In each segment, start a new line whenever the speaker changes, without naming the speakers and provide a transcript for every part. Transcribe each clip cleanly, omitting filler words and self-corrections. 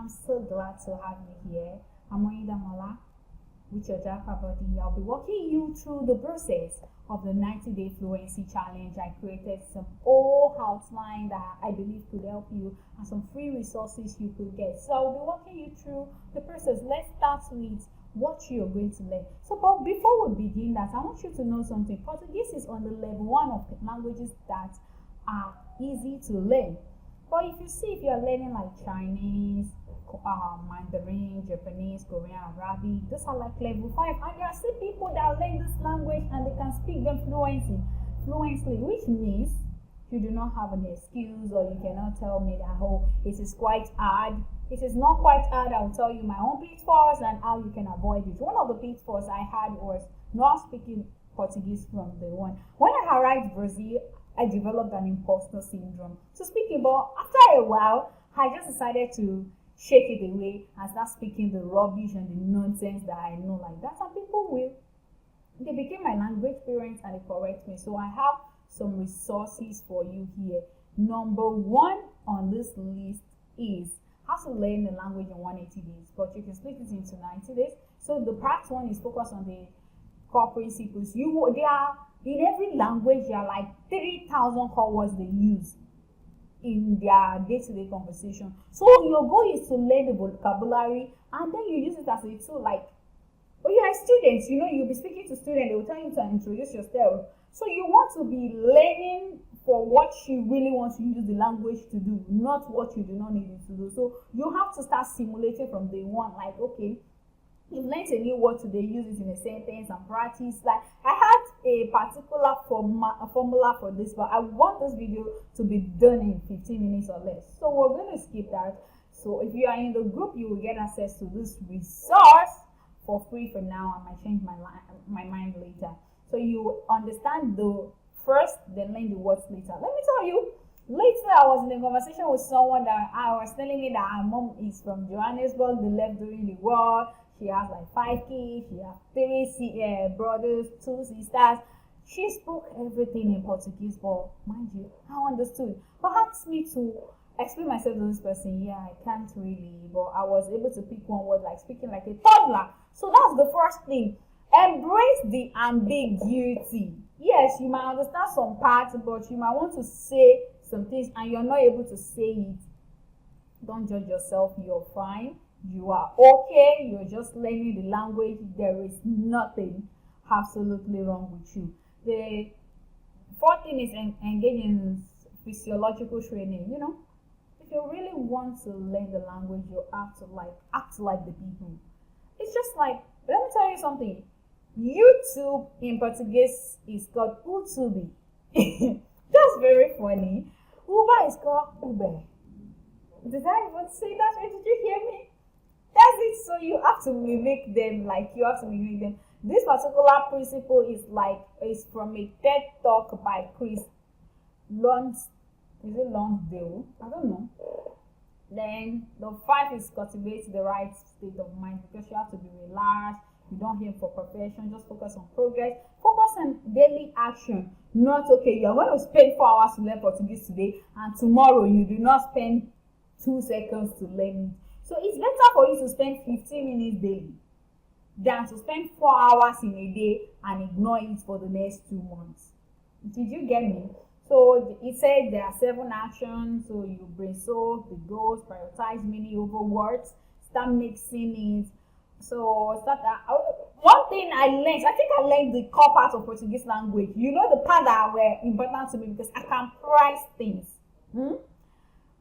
I'm so glad to have you here. I'm Oida Mala with your Jaffa Body. I'll be walking you through the process of the 90-day fluency challenge. I created some old outline that I believe could help you and some free resources you could get. So I'll be walking you through the process. Let's start with what you're going to learn. So, but before we begin that, I want you to know something. Portuguese is on the level 1 of languages that are easy to learn. But if you see, if you're learning like Chinese, Mandarin, Japanese, Korean, Arabic, those are like level 5. And there are still people that learn this language and they can speak them fluently, which means you do not have an excuse, or you cannot tell me that, oh, it is quite hard. It is not quite hard. I'll tell you my own pitfalls and how you can avoid it. One of the pitfalls I had was not speaking Portuguese from day one. When I arrived in Brazil, I developed an imposter syndrome to speaking, but after a while, I just decided to shake it away and start speaking the rubbish and the nonsense that I know like that. And people will. They became my language parents and they correct me. So I have some resources for you here. Number 1 on this list is how to learn the language in 180 days, but you can split it into 90 days. So the part 1 is focused on the core principles. They are in every language. There are like 3,000 core words they use in their day-to-day conversation. So your goal is to learn the vocabulary and then you use it as a tool. Like, when you are students, you'll be speaking to students, they will tell you to introduce yourself. So you want to be learning for what you really want to use the language to do, not what you do not need it to do. So you have to start simulating from day one, like, okay, you've learned a new word today, use it in a sentence and practice. Like, I had a particular formula for this, but I want this video to be done in 15 minutes or less. So we're going to skip that. So if you are in the group, you will get access to this resource for free for now. I might change my mind later. So you understand the first, then learn the words later. Let me tell you, later I was in a conversation with someone that I was telling me that her mom is from Johannesburg. They left during the war. She has like 5 kids. She has 3 brothers, 2 sisters. She spoke everything in Portuguese, but mind you, I understood. But asked me to explain myself to this person. Yeah, I can't really, but I was able to pick one word, like speaking like a toddler. So that's the first thing. Embrace the ambiguity. Yes, you might understand some parts, but you might want to say some things and you're not able to say it. Don't judge yourself. You're fine. You are okay. You're just learning the language. There is nothing absolutely wrong with you. The 4th thing is engage in physiological training. If you really want to learn the language, you have to act like the people. It's just like, let me tell you something. YouTube in Portuguese is called YouTube. That's very funny. Uber is called Uber. Did I even say that? Or did you hear me? That's it. So you have to mimic them. This particular principle is from a TED talk by Chris Lonsdale? I don't know. Then the 5 is cultivate the right state of mind, because you have to be relaxed. You don't aim for perfection, just focus on progress. Focus on daily action. Not, okay, you're going to spend 4 hours to learn Portuguese today, and tomorrow you do not spend 2 seconds to learn it. So it's better for you to spend 15 minutes daily than to spend 4 hours in a day and ignore it for the next 2 months. Did you get me? So it said there are 7 actions. So you brainstorm the goals, prioritize meaning over words, start mixing it. So one thing I learned the core part of Portuguese language. The part that were important to me because I can price things.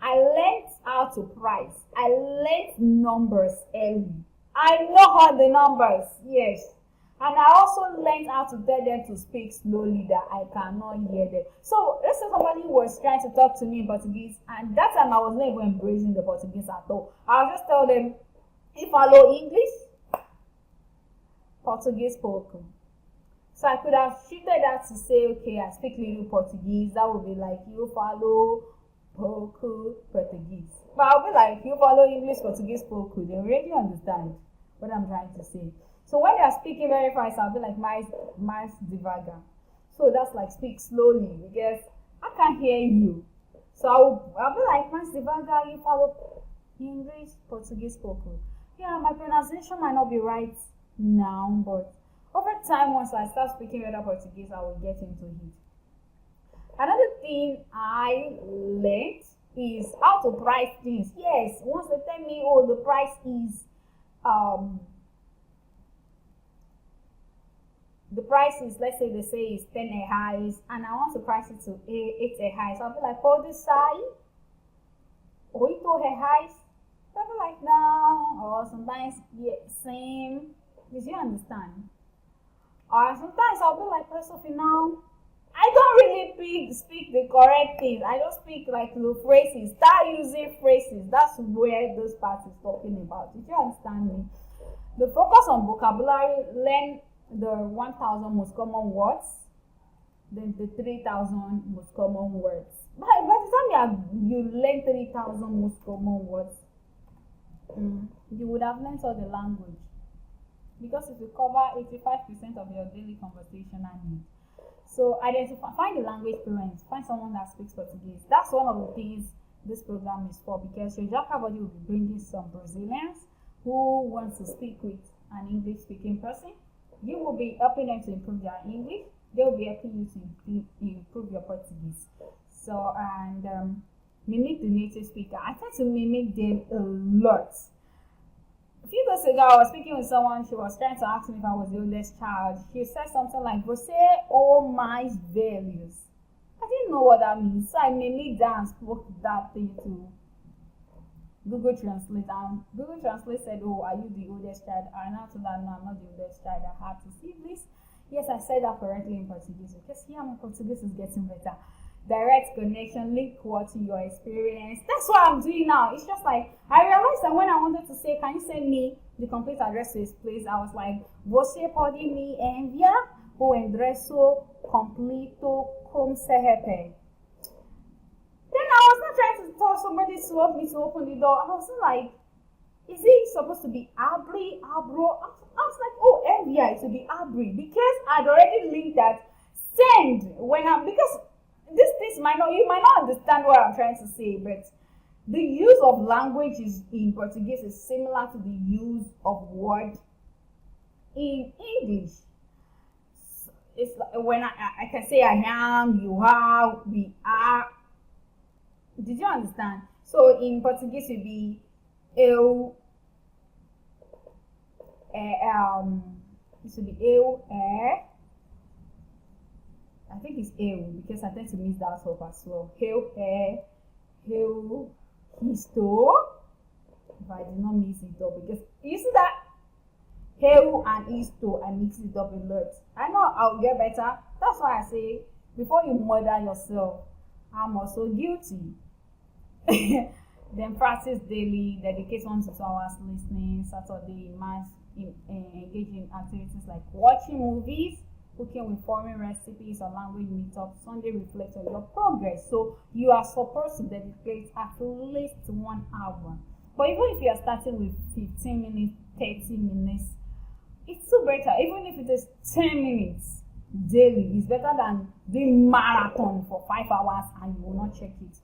I learned how to price. I learned numbers early. I know how the numbers, yes. And I also learned how to tell them to speak slowly that I cannot hear them. So let's say somebody was trying to talk to me in Portuguese, and that time I was not even embracing the Portuguese at all. I'll just tell them, if I know English, Portuguese spoken. So I could have shifted that to say, okay, I speak little Portuguese. That would be like, you follow Portuguese. But I'll be like, you follow English, Portuguese, Poku. They already understand what I'm trying to say. So when they're speaking very fast, I'll be like, mais devagar. So that's like, speak slowly, because I can't hear you. So I'll be like, mais devagar, you follow English, Portuguese spoken. Yeah, my pronunciation might not be right now, but over time, once I start speaking other Portuguese, I will get into it. Another thing I learned is how to price things. Yes, once they tell me, oh, the price is um let's say they say is 10 a highs and I want to price it to 8 a highs. I'll be like, oh, this side, or 8 a highs. I'll be like, no, or sometimes yeah, same. Did you understand? Or sometimes I'll be like, first of all, now I don't really speak the correct things. I don't speak like the phrases. Start using phrases. That's where this part is talking about. Did you understand me? The focus on vocabulary, learn the 1,000 most common words, then the 3,000 most common words. By the time you learn 3,000 most common words, you would have learned all the language. Because if you cover 85% of your daily conversational needs. So find the language fluent, find someone that speaks Portuguese. That's one of the things this program is for, because your Jaka body will be bringing some Brazilians who want to speak with an English speaking person. You will be helping them to improve their English. They will be helping you to improve your Portuguese. So, and mimic the native speaker. I try to mimic them a lot. A few days ago, I was speaking with someone. She was trying to ask me if I was the oldest child. She said something like, "Você all my values." I didn't know what that means, so I mimicked that and spoke that thing to Google Translate. And Google Translate said, "Oh, are you the oldest child?" And after that, no, I'm not the oldest child. I had to see this. Yes, I said that correctly in Portuguese, because here my Portuguese is getting better. Direct connection, link what to your experience. That's what I'm doing now. It's just like I realized that when I wanted to say, "Can you send me the complete address to his place?" I was like, "Você pode me enviar o endereço completo como se repete?" Then I was not trying to tell somebody to help me to open the door. I was like, "Is it supposed to be abri, abro?" I was like, "Oh, enviar, it should be abri," because I'd already linked that send because this might not, you might not understand what I'm trying to say, but the use of language in Portuguese is similar to the use of word in English. It's like when I can say I am, you are, we are. Did you understand? So in Portuguese it would be eu, this would be eu, I think it's eu, because I tend to miss that up as well. Eu, eu, estou. If I did not mix it up, because you see that eu and isto, I mix it up a lot. I know I'll get better. That's why I say, before you murder yourself, I'm also guilty. Then practice daily, dedicate 1 to 2 hours listening. Saturday, engage in activities like watching movies, cooking with foreign recipes or language meetups. Sunday, reflect on your progress. So you are supposed to dedicate at least 1 hour. But even if you are starting with 15 minutes, 30 minutes, it's still better. Even if it is 10 minutes daily, it's better than the marathon for 5 hours and you will not check it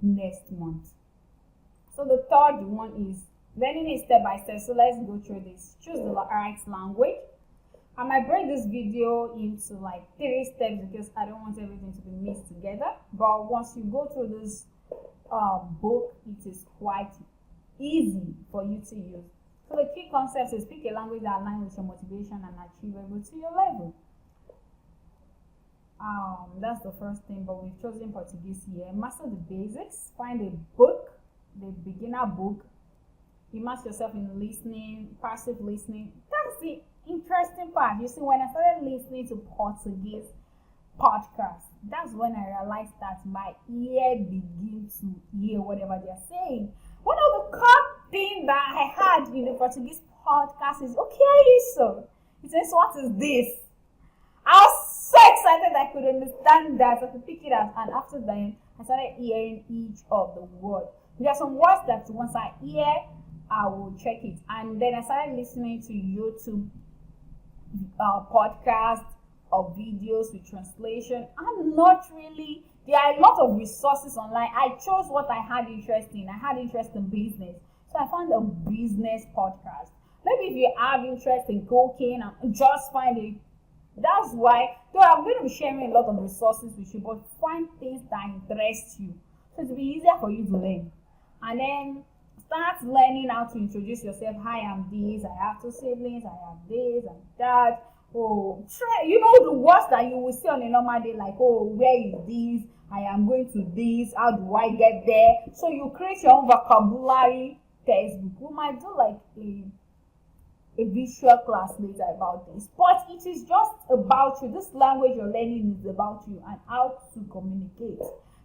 next month. So the third one is learning it step by step. So let's go through this. Choose the right language. I might break this video into like 3 steps because I don't want everything to be mixed together. But once you go through this book, it is quite easy for you to use. So the key concepts is pick a language that aligns with your motivation and achievable to your level. That's the first thing, but we've chosen Portuguese here. Master the basics. Find a book, the beginner book. Immerse yourself in listening, passive listening. That's the interesting part. You see, when I started listening to Portuguese podcasts, that's when I realized that my ear begins to hear whatever they're saying. One of the core things that I had in the Portuguese podcast is, okay, so it says, what is this? I was so excited I could understand that, I could pick it up, and after that, I started hearing each of the words. There are some words that once I hear, I will check it. And then I started listening to YouTube podcasts or videos with translation. There are a lot of resources online. I chose what I had interest in. I had interest in business. So I found a business podcast. Maybe if you have interest in cooking and just find it. That's why, though I'm going to be sharing a lot of resources with you, but find things that interest you. So it will be easier for you to learn. And then start learning how to introduce yourself. Hi, I'm this. I have two siblings. I have this and that. Oh, try. You know the words that you will see on a normal day, like, oh, where is this? I am going to this. How do I get there? So you create your own vocabulary textbook. We might do like a visual class later about this, but it is just about you. This language you're learning is about you and how to communicate.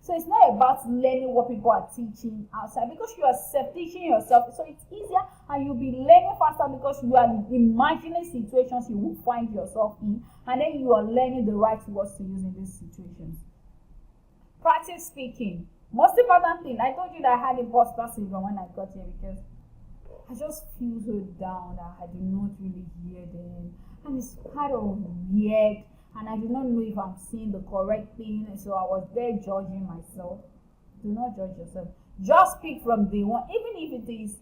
So it's not about learning what people are teaching outside, because you are self-teaching yourself. So it's easier and you'll be learning faster because you are imagining situations you will find yourself in, and then you are learning the right words to use in these situations. Practice speaking. Most important thing, I told you that I had imposter syndrome when I got here because I just feel so down that I do not really hear them. And it's kind of weird. And I do not know if I'm saying the correct thing. So I was there judging myself. Do not judge yourself. Just speak from day one. Even if it is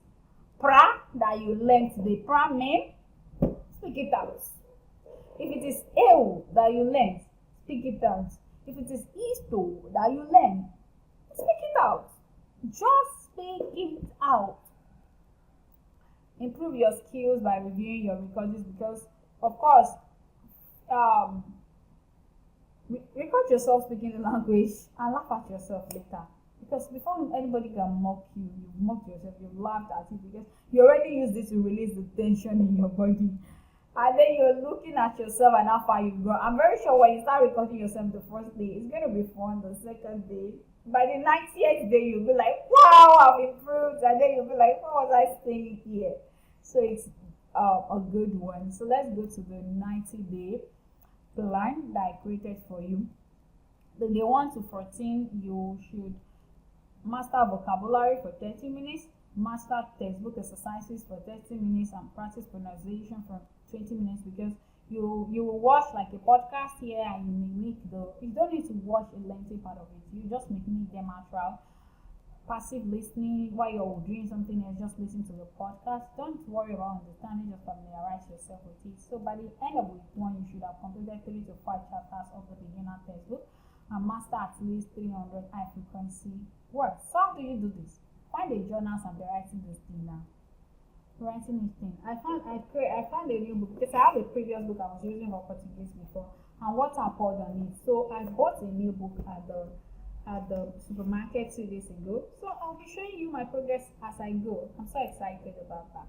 pra that you learned today, pra men, speak it out. If it is eu that you learned, speak it out. If it is isto that you learned, speak it out. Just speak it out. Improve your skills by reviewing your recordings, because of course record yourself speaking the language and laugh at yourself later, because before anybody can mock you, you've mocked yourself, you've laughed at it, because you already used it to release the tension in your body, and then you're looking at yourself and how far you've gone. I'm very sure when you start recording yourself the first day, it's going to be fun. The second day, by the 90th day, you'll be like, wow, I've improved, and then you'll be like, what was I saying here? So it's a good one. So let's go to the 90-day plan that I created for you. The day 1 to 14, you should master vocabulary for 30 minutes, master textbook exercises for 30 minutes, and practice pronunciation for 20 minutes, because you will watch like a podcast here and you mimic you don't need to watch a lengthy part of it. You just mimic them out. Passive listening while you're doing something else, just listen to the podcast. Don't worry about understanding, just familiarize yourself with it. So by the end of week 1, you should have completed 3 to 5 chapters of the beginner textbook and master at least 300 high frequency words. So how do you do this? Find the journals and be writing this thing now. Writing each thing. I found a new book, because I have a previous book I was using for Portuguese before, and water poured on it. So I bought a new book at the supermarket 2 days ago. So I'll be showing you my progress as I go. I'm so excited about that.